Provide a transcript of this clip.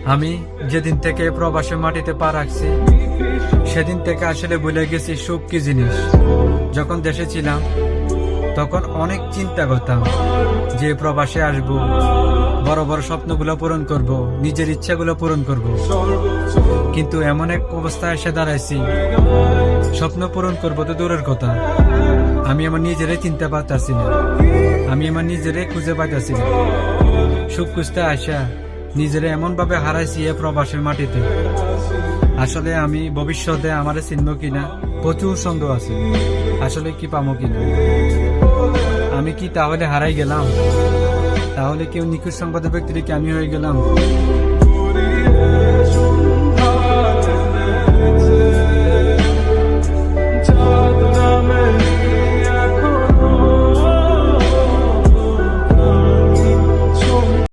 আমি যেদিন থেকে প্রবাসে মাটিতে পা রাখছি সেদিন থেকে আসলে ভুলে গেছি সুখ কি জিনিস। যখন দেশে ছিলাম তখন অনেক চিন্তা করতাম যে প্রবাসে আসব, বড় বড় স্বপ্নগুলো পূরণ করব, নিজের ইচ্ছাগুলো পূরণ করব। কিন্তু এমন এক অবস্থায় এসে দাঁড়াইছি, স্বপ্ন পূরণ করবো তো দূরের কথা, আমি আমার নিজেরাই চিনতে পারতাছি না, আমি আমার নিজেরাই খুঁজে পাইতাছি না। সুখ খুঁজতে আসা নিজেরা এমন ভাবে হারাইছি এ প্রবাসের মাটিতে। আসলে আমি ভবিষ্যতে আমারে চিনব কিনা প্রচুর সন্দেহ আছে, আসলে কি পাবো কিনা। আমি কি তাহলে হারাই গেলাম? তাহলে কেউ নিখোঁজ সংবাদের ব্যক্তি কি আমি হয়ে গেলাম?